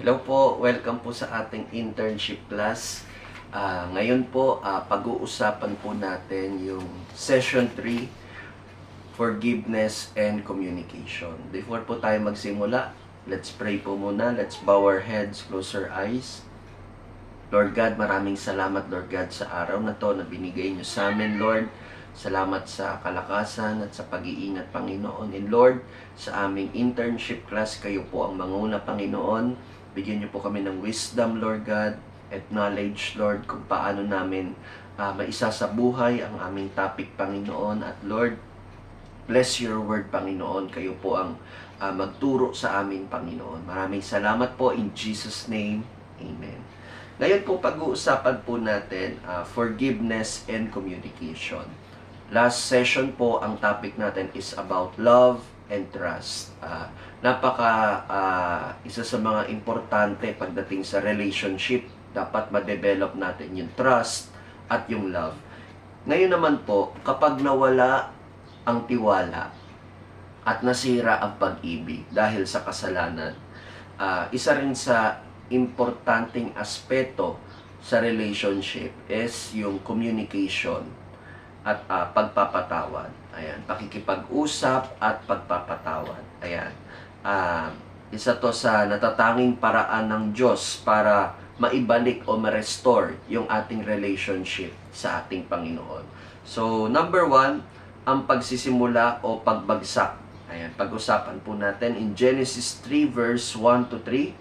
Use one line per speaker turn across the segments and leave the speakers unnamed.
Hello po, welcome po sa ating internship class. Ngayon po, pag-uusapan po natin yung session 3, forgiveness and communication. Before po tayo magsimula, let's pray po muna. Let's bow our heads, close our eyes. Lord God, maraming salamat Lord God sa araw na to na binigay niyo sa amin, Lord. Salamat sa kalakasan at sa pag-iingat, Panginoon. And Lord, sa aming internship class, kayo po ang manguna, Panginoon. Bigyan niyo po kami ng wisdom, Lord God, at knowledge, Lord, kung paano namin maisasabuhay ang aming topic, Panginoon. At Lord, bless your word, Panginoon. Kayo po ang magturo sa amin, Panginoon. Maraming salamat po in Jesus' name. Amen. Ngayon po pag-uusapan po natin forgiveness and communication. Last session po, ang topic natin is about love and trust. Isa sa mga importante pagdating sa relationship, dapat ma-develop natin yung trust at yung love. Ngayon naman po, kapag nawala ang tiwala at nasira ang pag-ibig dahil sa kasalanan, isa rin sa importanteng aspeto sa relationship is yung communication at pagpapatawad. Ayan, pakikipag-usap at pagpapatawad. Ayan. Isa to sa natatanging paraan ng Diyos para maibalik o ma-restore yung ating relationship sa ating Panginoon. So, number 1, ang pagsisimula o pagbagsak. Ayan, pag-usapan po natin in Genesis 3 verse 1 to 3.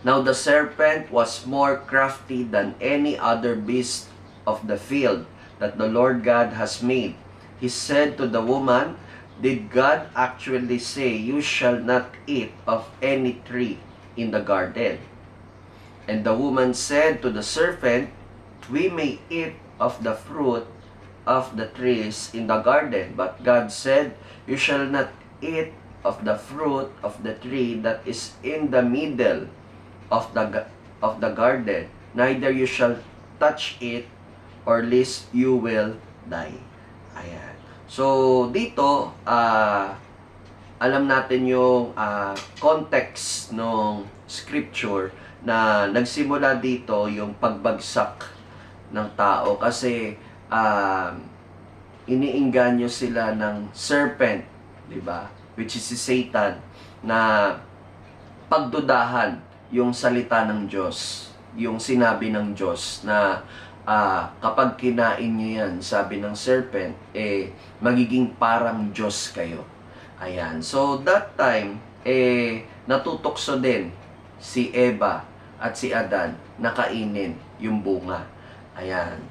Now the serpent was more crafty than any other beast of the field that the Lord God has made. He said to the woman, "Did God actually say, 'You shall not eat of any tree in the garden?' And the woman said to the serpent, 'We may eat of the fruit of the trees in the garden, but God said, You shall not eat of the fruit of the tree that is in the middle of the garden, neither you shall touch it, or lest you will die." Ayan. So, dito, alam natin yung context ng scripture na nagsimula dito yung pagbagsak ng tao kasi iniinganyo sila ng serpent, di ba? Which is si Satan, na pagdudahan yung salita ng Diyos, yung sinabi ng Diyos na kapag kinain nyo yan, sabi ng serpent, magiging parang Diyos kayo. Ayan. So, that time, natutokso din si Eva at si Adan na kainin yung bunga. Ayan.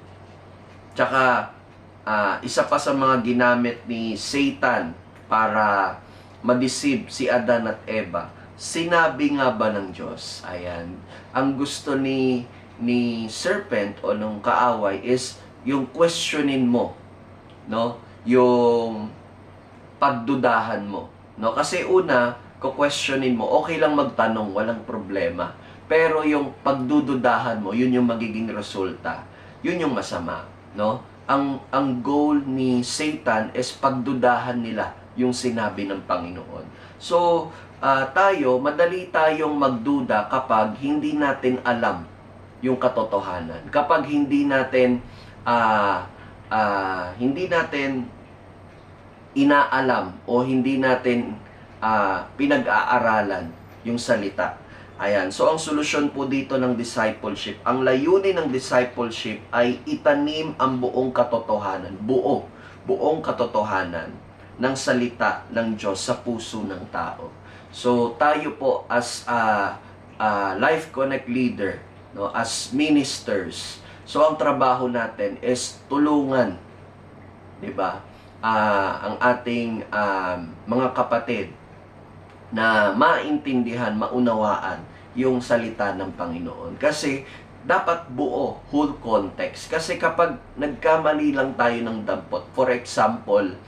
Tsaka, isa pa sa mga ginamit ni Satan para ma-deceive si Adan at Eva, sinabi nga ba ng Diyos? Ayan. Ang gusto ni serpent o nung kaaway is yung questionin mo, no? Yung pagdudahan mo, no? Kasi una, questionin mo, okay lang magtanong, walang problema. Pero yung pagdududahan mo, yun yung magiging resulta. Yun yung masama, no? Ang goal ni Satan is pagdudahan nila yung sinabi ng Panginoon. So, madali tayong magduda kapag hindi natin alam yung katotohanan. Kapag hindi natin inaalam o hindi natin pinag-aaralan yung salita. Ayan. So, ang solusyon po dito ng discipleship, ang layunin ng discipleship ay itanim ang buong katotohanan, buong katotohanan ng salita ng Diyos sa puso ng tao. So, tayo po as Life Connect leader, no, as ministers, so ang trabaho natin is tulungan, di ba, ang ating mga kapatid na maintindihan, maunawaan yung salita ng Panginoon. Kasi dapat buo, whole context. Kasi kapag nagkamali lang tayo ng dampot, for example,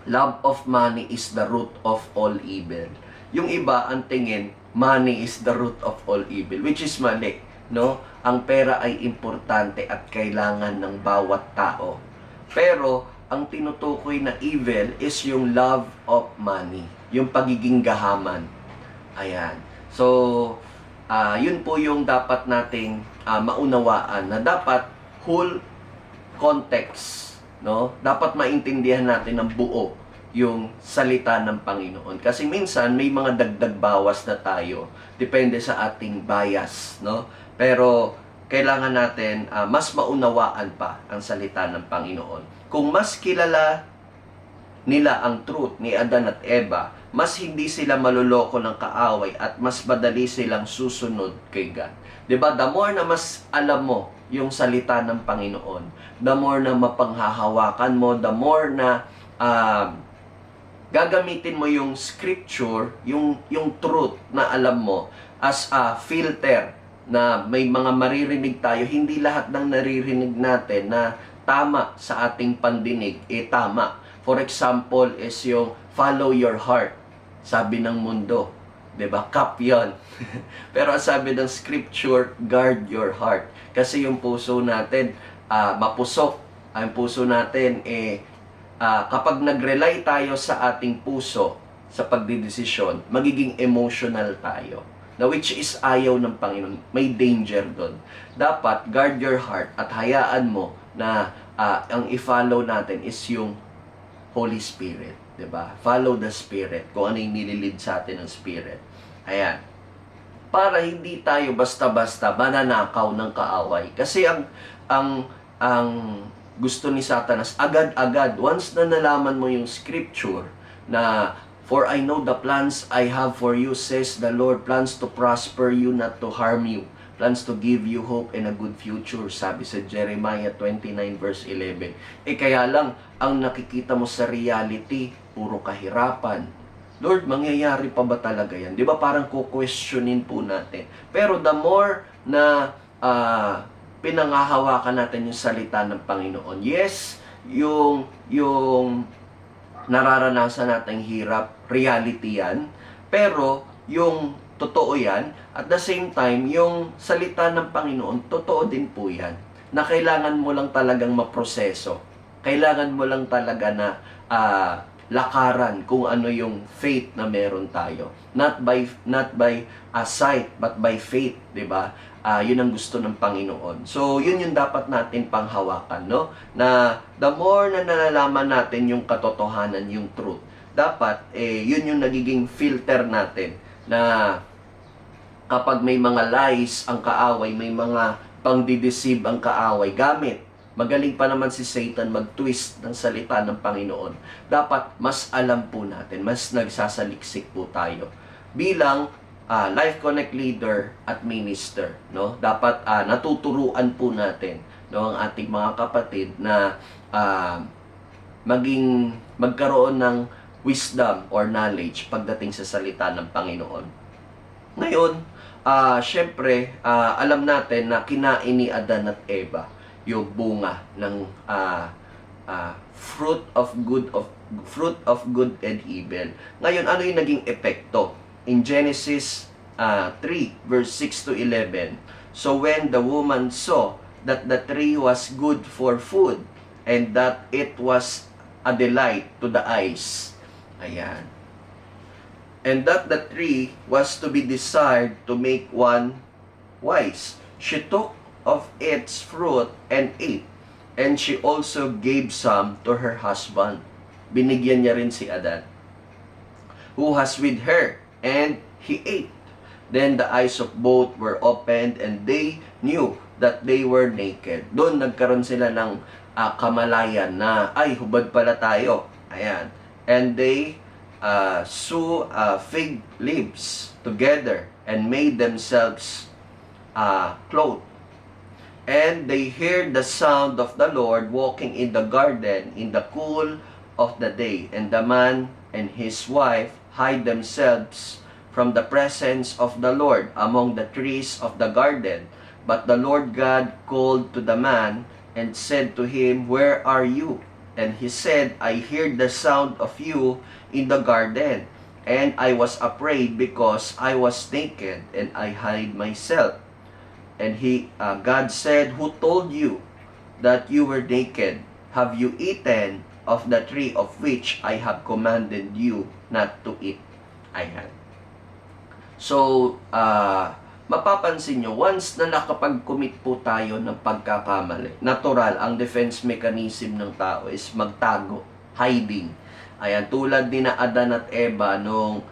love of money is the root of all evil. Yung iba, ang tingin, money is the root of all evil, which is mali, no? Ang pera ay importante at kailangan ng bawat tao. Pero, ang tinutukoy na evil is yung love of money, yung pagiging gahaman. Ayan. So, yun po yung dapat nating maunawaan na dapat whole context, no? Dapat maintindihan natin ng buo yung salita ng Panginoon. Kasi minsan may mga dagdag bawas na tayo depende sa ating bias, no? Pero kailangan natin mas maunawaan pa ang salita ng Panginoon. Kung mas kilala nila ang truth ni Adan at Eva, mas hindi sila maluloko ng kaaway at mas madali silang susunod kay God. 'Di ba? The more na mas alam mo yung salita ng Panginoon, the more na mapanghahawakan mo, the more na gagamitin mo yung scripture, yung truth na alam mo as a filter na may mga maririnig tayo. Hindi lahat ng naririnig natin na tama sa ating pandinig, tama. For example, is yung follow your heart. Sabi ng mundo. 'Di ba? Kap yun. Pero sabi ng scripture, guard your heart. Kasi yung puso natin, mapusok. Ang puso natin, kapag nag-rely tayo sa ating puso, sa pagdidesisyon, magiging emotional tayo. Na which is ayaw ng Panginoon. May danger doon. Dapat, guard your heart at hayaan mo na ang i-follow natin is yung Holy Spirit, 'di ba? Follow the Spirit, kung ano yung nililid sa atin ng Spirit. Ayan. Para hindi tayo basta-basta mananakaw ng kaaway. Kasi ang gusto ni Satanas agad-agad once na nalaman mo yung scripture na for I know the plans I have for you, says the Lord, plans to prosper you, not to harm you, plans to give you hope and a good future, sabi sa Jeremiah 29 verse 11. Kaya lang, ang nakikita mo sa reality, puro kahirapan. Lord, mangyayari pa ba talaga yan? Di ba parang kukwestiyonin po natin. Pero the more na pinanghahawakan natin yung salita ng Panginoon, yes, yung nararanasan nating hirap, reality yan. Pero yung totoo yan, at the same time, yung salita ng Panginoon, totoo din po yan. Na kailangan mo lang talagang maproseso. Kailangan mo lang talaga na lakaran kung ano yung faith na meron tayo. Not by sight, but by faith, 'di ba? Yun ang gusto ng Panginoon. So, yun yung dapat natin panghawakan, no? Na the more na nalalaman natin yung katotohanan, yung truth, dapat yun yung nagiging filter natin na kapag may mga lies ang kaaway, may mga pangdideceive ang kaaway, magaling pa naman si Satan mag-twist ng salita ng Panginoon. Dapat mas alam po natin, mas nagsasaliksik po tayo bilang Life Connect leader at minister, no? Dapat natuturuan po natin, no, ang ating mga kapatid na magkaroon ng wisdom or knowledge pagdating sa salita ng Panginoon. Ngayon, syempre, alam natin na kinain ni Adan at Eva yung bunga ng fruit of good and evil. Ngayon, ano yung naging epekto? In Genesis 3 verse 6 to 11, so when the woman saw that the tree was good for food and that it was a delight to the eyes, ayan, and that the tree was to be desired to make one wise, she took of its fruit and ate, and she also gave some to her husband. Binigyan niya rin si Adan, who was with her, and he ate. Then the eyes of both were opened, and they knew that they were naked. Doon nagkaroon sila ng kamalayan na, ay, hubad pala tayo. Ayan. And they sew fig leaves together and made themselves clothes. And they heard the sound of the Lord walking in the garden in the cool of the day. And the man and his wife hide themselves from the presence of the Lord among the trees of the garden. But the Lord God called to the man and said to him, where are you? And he said, I heard the sound of you in the garden, and I was afraid because I was naked, and I hid myself. And God said, who told you that you were naked? Have you eaten of the tree of which I have commanded you not to eat? Ayan. So, mapapansin nyo, once na nakapag-commit po tayo ng pagkakamali, natural, ang defense mechanism ng tao is magtago, hiding. Ayan, tulad ni na Adan at Eva nung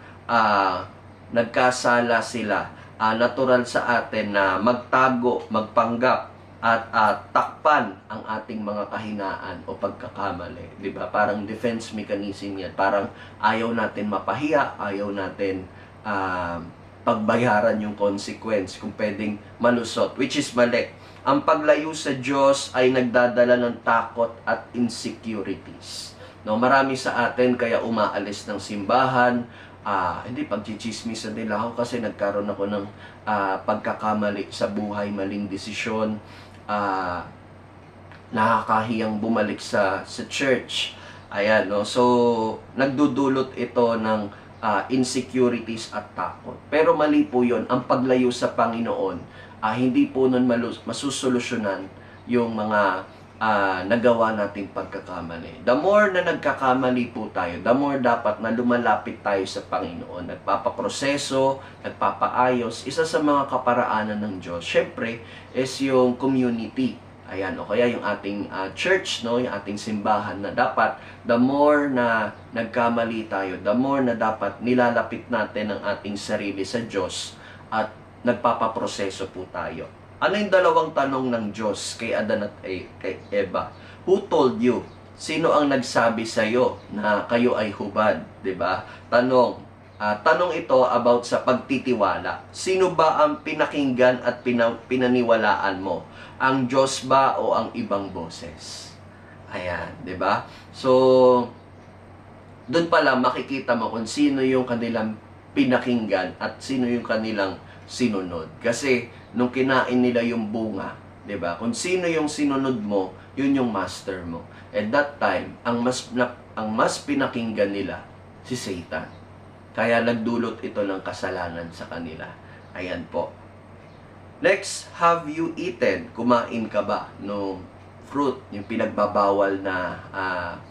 nagkasala sila, natural sa atin na magtago, magpanggap, at takpan ang ating mga kahinaan o pagkakamali. Diba? Parang defense mechanism yan. Parang ayaw natin mapahiya, ayaw natin pagbayaran yung consequence kung pwedeng malusot, which is mali. Ang paglayo sa Diyos ay nagdadala ng takot at insecurities. No, marami sa atin kaya umaalis ng simbahan, hindi pagchichismisan nila ako kasi nagkaroon ako ng pagkakamali sa buhay, maling desisyon, nakakahiyang bumalik sa church. Ayan, no? So, nagdudulot ito ng insecurities at takot. Pero mali po yun. Ang paglayo sa Panginoon, hindi po nun masusolusyonan yung mga nagawa nating pagkakamali. The more na nagkakamali po tayo, the more dapat na lumalapit tayo sa Panginoon. Nagpapaproseso, nagpapaayos. Isa sa mga kaparaanan ng Diyos, syempre, is yung community. Ayan, o kaya yung ating church, no, yung ating simbahan na dapat the more na nagkamali tayo, the more na dapat nilalapit natin ang ating sarili sa Diyos at nagpapaproseso po tayo. Ano yung dalawang tanong ng Diyos kay Adan at kay Eva? Who told you? Sino ang nagsabi sa iyo na kayo ay hubad, 'di ba? Tanong ito about sa pagtitiwala. Sino ba ang pinakinggan at pinaniwalaan mo? Ang Diyos ba o ang ibang boses? Ayan, 'di ba? So, doon pala makikita mo kung sino yung kanilang pinakinggan at sino yung kanilang sinunod. Kasi nung kinain nila yung bunga, 'di ba? Kung sino yung sinunod mo, yun yung master mo. At that time, ang mas pinakinggan nila si Satan. Kaya nagdulot ito ng kasalanan sa kanila. Ayan po. Next, have you eaten? Kumain ka ba no fruit, yung pinagbabawal na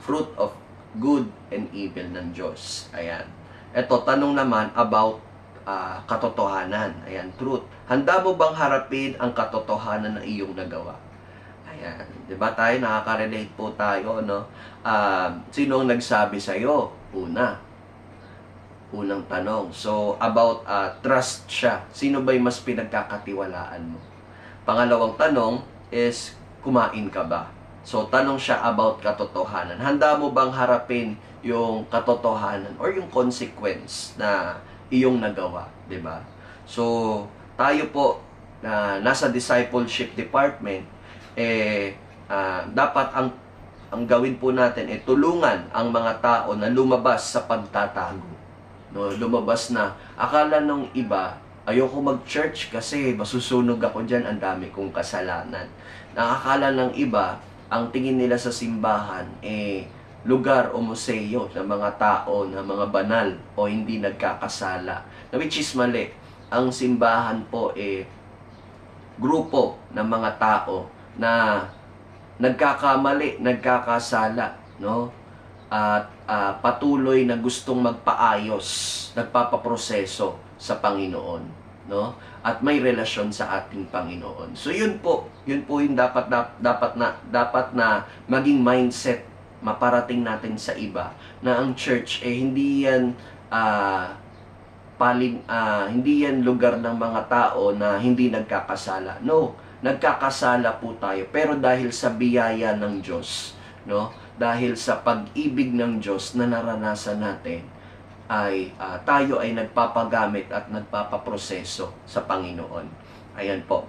fruit of good and evil ng Diyos? Ayan. Ito, tanong naman about katotohanan. Ayan, truth. Handa mo bang harapin ang katotohanan na iyong nagawa? Ayan. Diba tayo, nakaka-relate po tayo, no? Sino ang nagsabi sa'yo? Unang tanong. So, about trust siya. Sino ba yung mas pinagkakatiwalaan mo? Pangalawang tanong is, kumain ka ba? So, tanong siya about katotohanan. Handa mo bang harapin yung katotohanan or yung consequence na iyong nagawa, 'di ba? So, tayo po na nasa discipleship department dapat ang gawin po natin tulungan ang mga tao na lumabas sa pagtatago. No, lumabas na akala nung iba, ayoko mag-church kasi masusunog ako diyan, ang dami kong kasalanan. Nakakala ng iba, ang tingin nila sa simbahan lugar o museo ng mga tao na mga banal o hindi nagkakasala. Na which is mali. Ang simbahan po grupo ng mga tao na nagkakamali, nagkakasala, no? At patuloy na gustong magpaayos, nagpapaproseso sa Panginoon, no? At may relasyon sa ating Panginoon. So yun po yung dapat na maging mindset maparating natin sa iba na ang church hindi yan hindi yan lugar ng mga tao na hindi nagkakasala. No, nagkakasala po tayo pero dahil sa biyaya ng Diyos, no? Dahil sa pag-ibig ng Diyos na naranasan natin ay tayo ay nagpapagamit at nagpapaproseso sa Panginoon. Ayan po.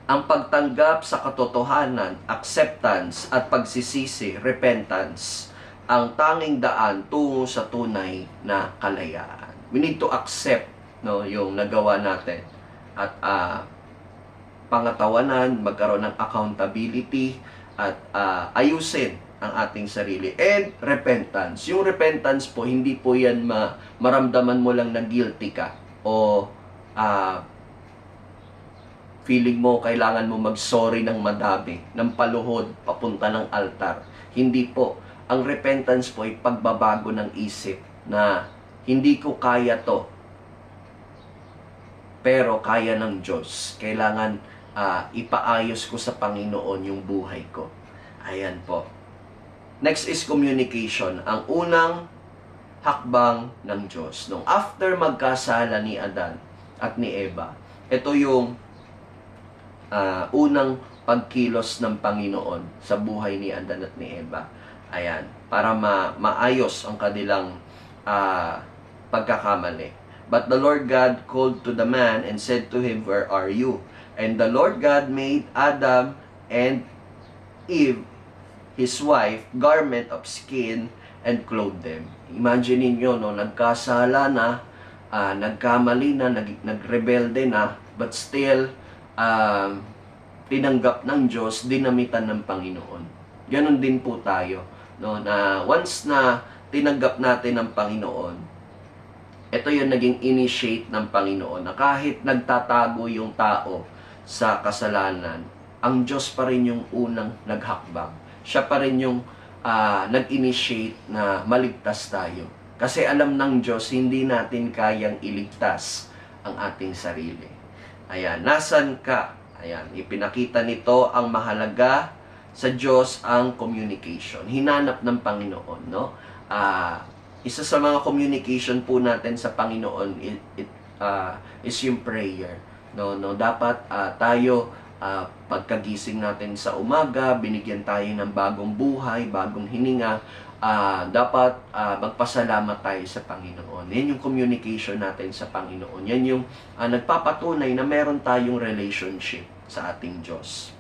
Ang pagtanggap sa katotohanan, acceptance at pagsisisi, repentance, ang tanging daan tungo sa tunay na kalayaan. We need to accept, no, yung nagawa natin at pangatawanan, magkaroon ng accountability at ayusin ang ating sarili. And repentance. Yung repentance po, hindi po yan maramdaman mo lang na guilty ka o feeling mo kailangan mo mag-sorry ng madami, ng paluhod, papunta ng altar. Hindi po. Ang repentance po ay pagbabago ng isip na hindi ko kaya to. pero kaya ng Diyos. Kailangan ipaayos ko sa Panginoon yung buhay ko. Ayan po. Next is communication. Ang unang hakbang ng Diyos. Nung after magkasala ni Adan at ni Eva, ito yung unang pagkilos ng Panginoon sa buhay ni Adan at ni Eva. Ayan, para maayos ang kanilang pagkakamali. But the Lord God called to the man and said to him, "Where are you?" And the Lord God made Adam and Eve, his wife, garment of skin and clothed them. Imagine niyo, no, nagkasala na, nagkamali na, nagrebelde na, but still, tinanggap ng Diyos, dinamitan ng Panginoon. Ganon din po tayo, no, na once na tinanggap natin ng Panginoon, ito yung naging initiate ng Panginoon, na kahit nagtatago yung tao sa kasalanan, ang Diyos pa rin yung unang naghakbang. Siya pa rin yung nag-initiate na maligtas tayo. Kasi alam ng Diyos, hindi natin kayang iligtas ang ating sarili. Ayan, nasan ka? Ayan, ipinakita nito ang mahalaga sa Diyos ang communication. Hinanap ng Panginoon, no? Isa sa mga communication po natin sa Panginoon is yung prayer. No, dapat tayo pagkagising natin sa umaga, binigyan tayo ng bagong buhay, bagong hininga, dapat magpasalamat tayo sa Panginoon. Yan yung communication natin sa Panginoon. Yan yung nagpapatunay na meron tayong relationship sa ating Diyos.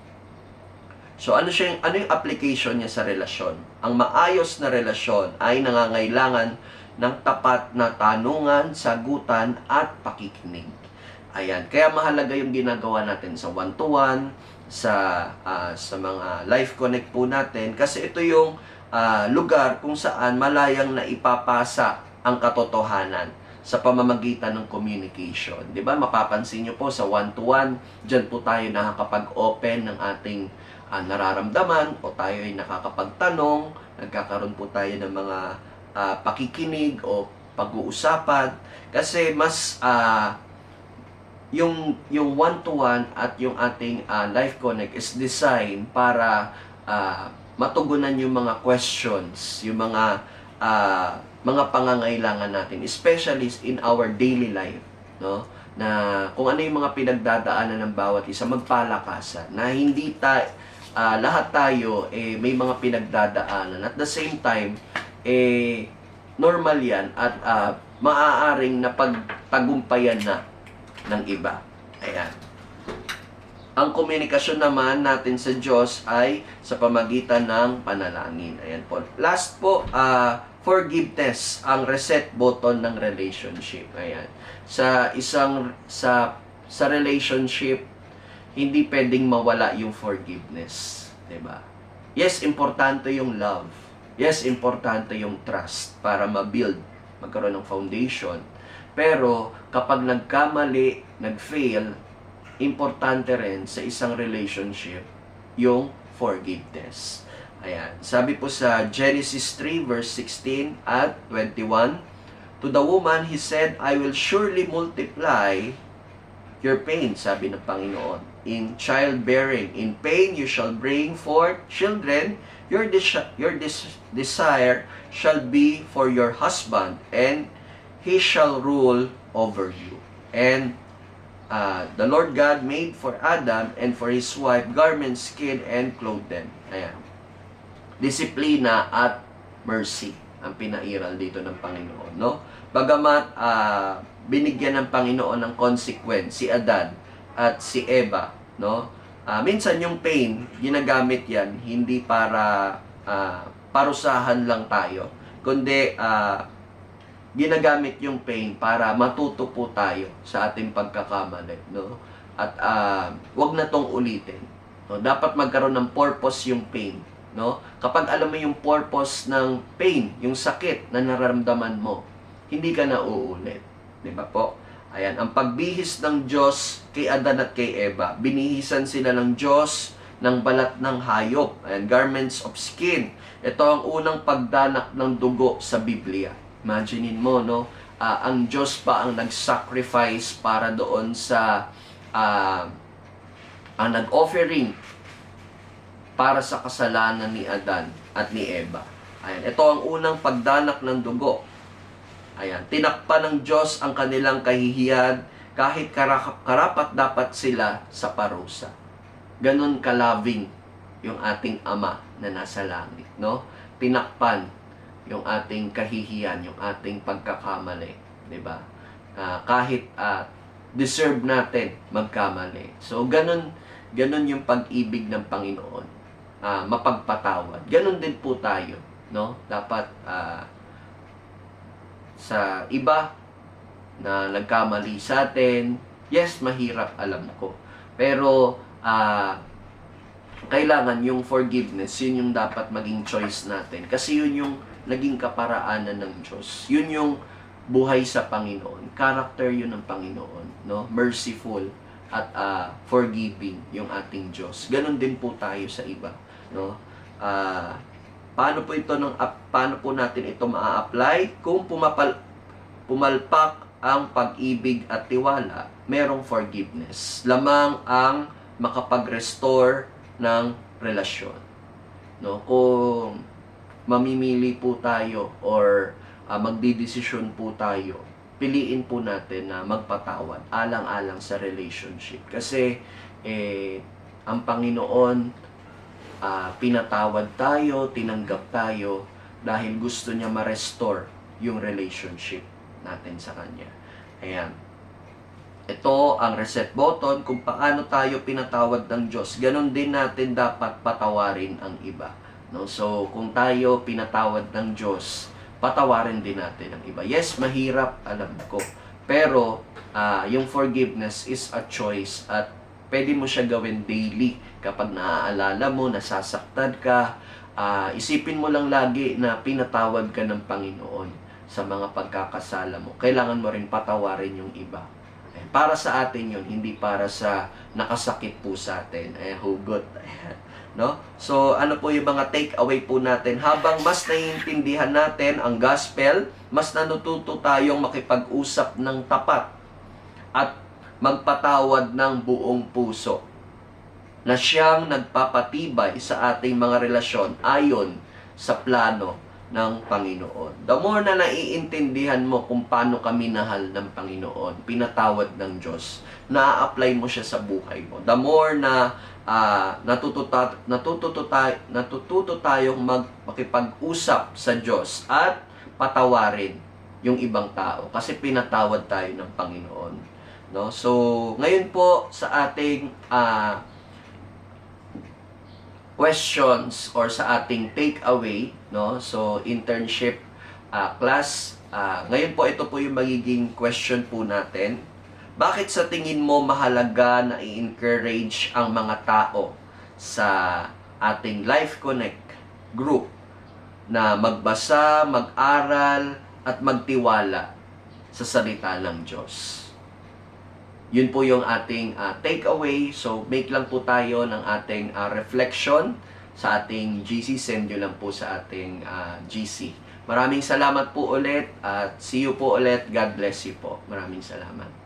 So ano yung application niya sa relasyon? Ang maayos na relasyon ay nangangailangan ng tapat na tanungan, sagutan at pakikinig. Ayan, kaya mahalaga yung ginagawa natin sa one-to-one, sa mga life connect po natin, kasi ito yung lugar kung saan malayang na ipapasa ang katotohanan sa pamamagitan ng communication. 'Di ba? Mapapansin niyo po sa one-to-one, diyan po tayo nakakapag-open ng ating nararamdaman, o tayo ay nakakapagtanong, nagkakaroon po tayo ng mga pakikinig o pag-uusapan, kasi mas yung one-to-one at yung ating Life Connect is designed para matugunan yung mga questions, yung mga pangangailangan natin, especially in our daily life, no? Na kung ano yung mga pinagdadaanan ng bawat isa, magpalakasan, na hindi lahat tayo may mga pinagdadaanan. At the same time, normal yan at maaaring na pagtagumpayan na ng iba. Ayan. Ang komunikasyon naman natin sa Diyos ay sa pamagitan ng panalangin. Ayan po. Last po, forgiveness, ang reset button ng relationship. Ayan. Sa relationship, hindi pwedeng mawala yung forgiveness, 'di ba? Yes, importante yung love. Yes, importante yung trust para magkaroon ng foundation. Pero kapag nagkamali, nag-fail, importante rin sa isang relationship yung forgiveness. Ayan. Sabi po sa Genesis 3 verse 16 at 21, "To the woman he said, I will surely multiply your pain," sabi ng Panginoon, "in childbearing. In pain you shall bring forth children. Your desire shall be for your husband, and he shall rule over you." And the Lord God made for Adam and for his wife garments, skin, and clothed them. Ayan. Disiplina at mercy ang pinairal dito ng Panginoon, no? Bagamat binigyan ng Panginoon ng consequence si Adan at si Eva, no? Minsan yung pain, ginagamit yan hindi para parusahan lang tayo, kundi ginagamit yung pain para matuto po tayo sa ating pagkakamali, no? At wag na tong ulitin, no? Dapat magkaroon ng purpose yung pain, no? Kapag alam mo yung purpose ng pain, yung sakit na nararamdaman mo, hindi ka na uulit, di ba po? Ayan, ang pagbihis ng Diyos kay Adan at kay Eva, binihisan sila ng Diyos ng balat ng hayop, and garments of skin. Ito ang unang pagdanak ng dugo sa Biblia. Imaginein mo, no? ang Diyos pa ang nag-sacrifice para doon sa ang nag-offering para sa kasalanan ni Adan at ni Eva. Ayan, ito ang unang pagdanak ng dugo. Ayan, tinakpan ng Diyos ang kanilang kahihiyan kahit karapat dapat sila sa parusa. Ganon ka-loving yung ating Ama na nasa langit, no? Tinakpan yung ating kahihiyan, yung ating pagkakamali, 'di ba? Kahit deserve natin magkamali. So ganon yung pag-ibig ng Panginoon. Mapagpatawad. Ganon din po tayo, no? Dapat sa iba na nagkamali sa atin, yes, mahirap, alam ko. Pero kailangan yung forgiveness, yun yung dapat maging choice natin. Kasi yun yung naging kaparaanan ng Diyos. Yun yung buhay sa Panginoon. Character yun ng Panginoon, no? Merciful at forgiving yung ating Diyos. Ganon din po tayo sa iba, no? Paano po natin ito maa-apply? Kung pumalpak ang pag-ibig at tiwala, merong forgiveness. Lamang ang makapag-restore ng relasyon. No? Kung mamimili po tayo or magdidesisyon po tayo, piliin po natin na magpatawad alang-alang sa relationship. Kasi ang Panginoon pinatawad tayo, tinanggap tayo dahil gusto niya ma-restore yung relationship natin sa Kanya. Ayan. Ito ang reset button kung paano tayo pinatawad ng Diyos. Ganon din natin dapat patawarin ang iba. No? So, kung tayo pinatawad ng Diyos, patawarin din natin ang iba. Yes, mahirap, alam ko. Pero, yung forgiveness is a choice at pwede mo siya gawin daily. Kapag naaalala mo, nasasaktan ka, isipin mo lang lagi na pinatawad ka ng Panginoon sa mga pagkakasala mo. Kailangan mo rin patawarin yung iba. Para sa atin yun, hindi para sa nakasakit po sa atin. Hugot. No? So, ano po yung mga take-away po natin? Habang mas naiintindihan natin ang gospel, mas natututo tayong makipag-usap ng tapat at magpatawad ng buong puso na siyang nagpapatibay sa ating mga relasyon ayon sa plano ng Panginoon. The more na naiintindihan mo kung paano ka minahal ng Panginoon, pinatawad ng Diyos, na-apply mo siya sa buhay mo. The more na natututo tayong makipag-usap sa Diyos at patawarin yung ibang tao kasi pinatawad tayo ng Panginoon. No? So, ngayon po sa ating questions or sa ating takeaway, no? So, internship class, ngayon po ito po yung magiging question po natin. Bakit sa tingin mo mahalaga na i-encourage ang mga tao sa ating Life Connect group na magbasa, mag-aral, at magtiwala sa salita ng Diyos? Yun po yung ating takeaway. So, make lang po tayo ng ating reflection sa ating GC. Send nyo lang po sa ating GC. Maraming salamat po ulit at see you po ulit. God bless you po. Maraming salamat.